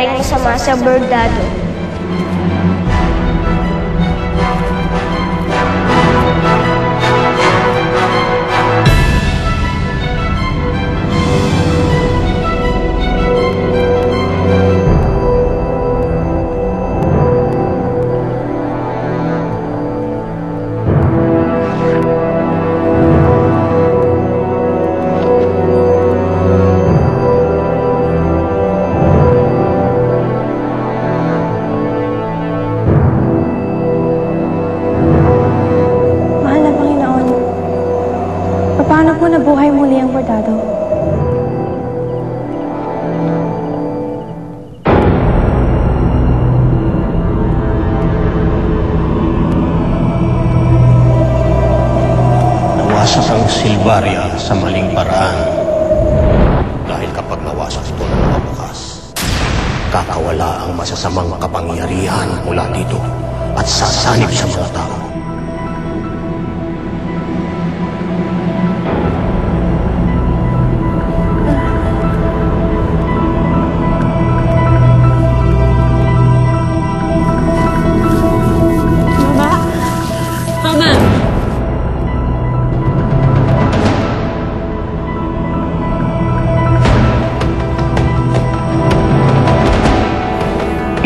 masama sa bordado. Paano po nabuhay muli ang bordado? Nawasak ang Silvaria sa maling paraan. Dahil kapag nawasak ito ng mga bukas, kakawala ang masasamang kapangyarihan mula dito at sasanib sa mga tao.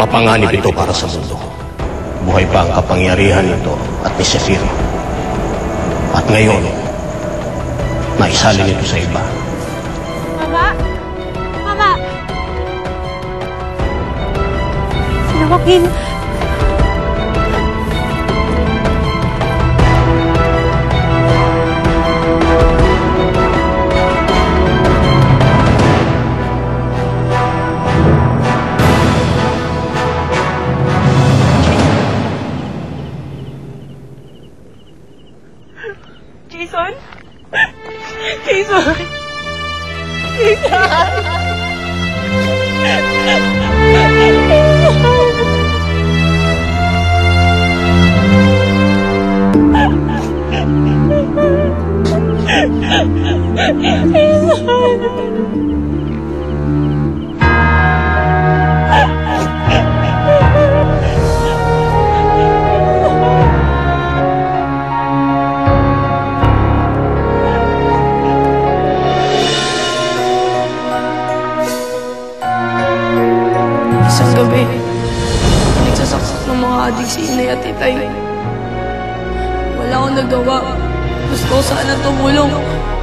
Mapanganib ito para sa mundo. Buhay pa ang kapangyarihan nito at ni Zephyr. At ngayon, naisalin ito sa iba. Mama! Mama! Sina Joaquin! Jason? Jason? Isang gabi, nagsasaksak ng mga adik si inay at itay. Wala akong nagawa. Gusto ko sana tumulong.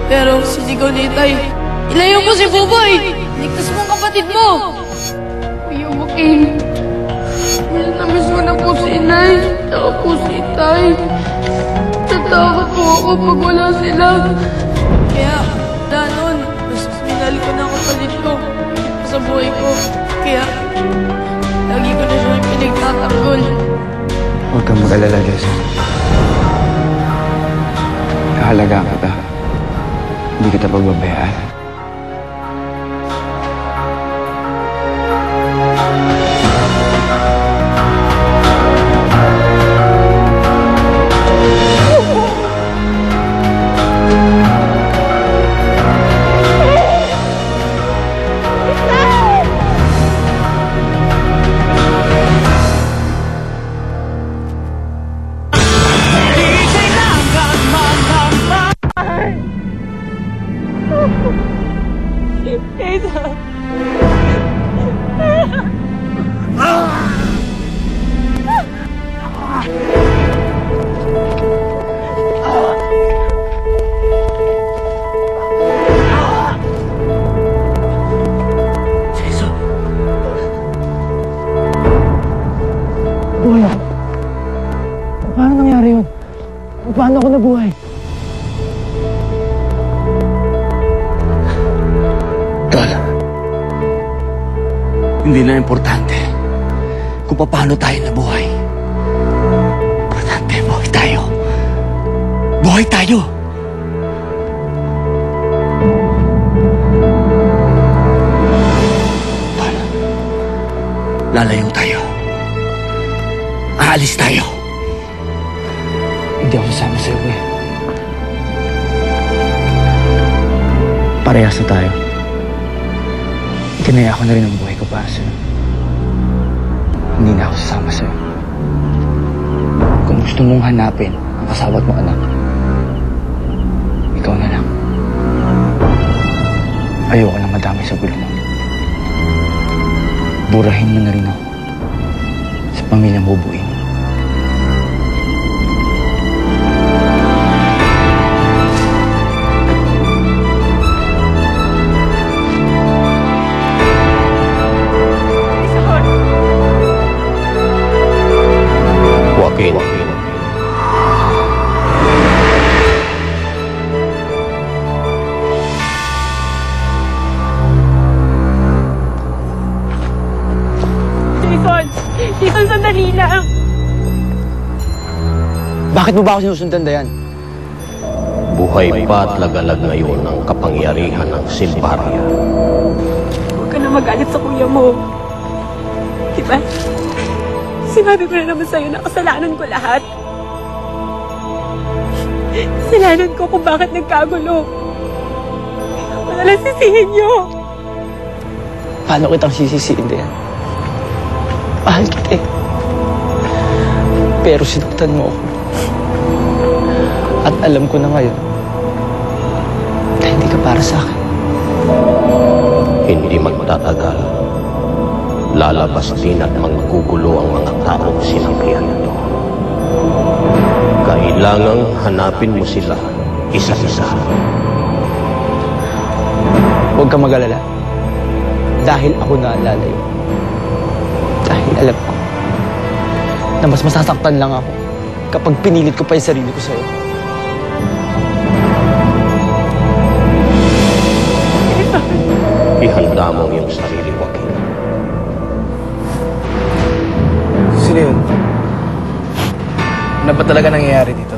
Pero sinigaw ni itay, ilayo mo si Buboy! Ligtas mo ang kapatid mo! Kuya Joaquin, miss ko na po si inay. Saka po si itay. Natakot po ako pag wala sila. Kaya, danon, mas minahal ko na ang kapatid ko sa buhay ko. Kaya, lagi ko na siya pinagtatanggol. Huwag kang mag-alala, Jason. Kahalagaan kita. Hindi kita pagbabayaan. Jason! Jason! Buhay ako. Paano nangyari yun? Paano ako nabuhay? Tol, hindi na importante kung paano tayo nabuhay. Importante, buhay tayo. Buhay tayo! Tol, lalayo tayo. Aalis tayo. Hindi ako sasama sa'yo, eh. Parehas na tayo. Itinaya ko na rin ang buhay ko para sa'yo. na ako sasama sa'yo. Kung gusto mong hanapin ang kasawat mo, anak, ikaw na lang. Ayoko na madami sa gulo mo. Burahin mo na rin ako sa pamilyang bubuin. Joaquin. Jason, sandali lang. Bakit mo ba ako sinusundan, Dayan? Buhay pa at lagalag ngayon ang kapangyarihan ng Silvaria. Huwag ka na magalit sa kuya mo. Diba? Sinabi ko na naman sa'yo na kasalanan ko lahat. Kasalanan ko kung bakit nagkagulo. Wala lang sisihin niyo. Paano kitang sisisiin, Dayan? Mahal kita eh. Pero sinaktan mo ako. At alam ko na ngayon na hindi ka para sa akin. Hindi magtatagal. Lalabas din at manggugulo ang mga taong sinangkihan nito. Kailangang hanapin mo sila isa-isa. Huwag ka mag-alala. Dahil ako naalala yun. Dahil alam ko na mas masasaktan lang ako kapag pinilit ko pa yung sarili ko sa'yo. Ihanda mo ang iyong sarili, Joaquin. Sino yun? Ano ba talaga nangyayari dito?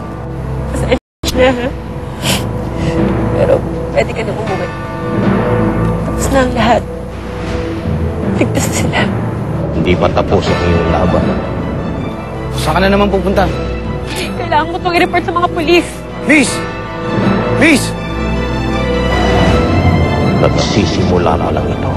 Pero pwede ka na umuwi. Tapos na ang lahat. Ligtas na sila. Hindi pa tapos ang iyong laban. Saan ka na naman pupunta? Kailangan mo itong i-report sa mga pulis. Miss! Miss! Nagsisimula pa lang ito.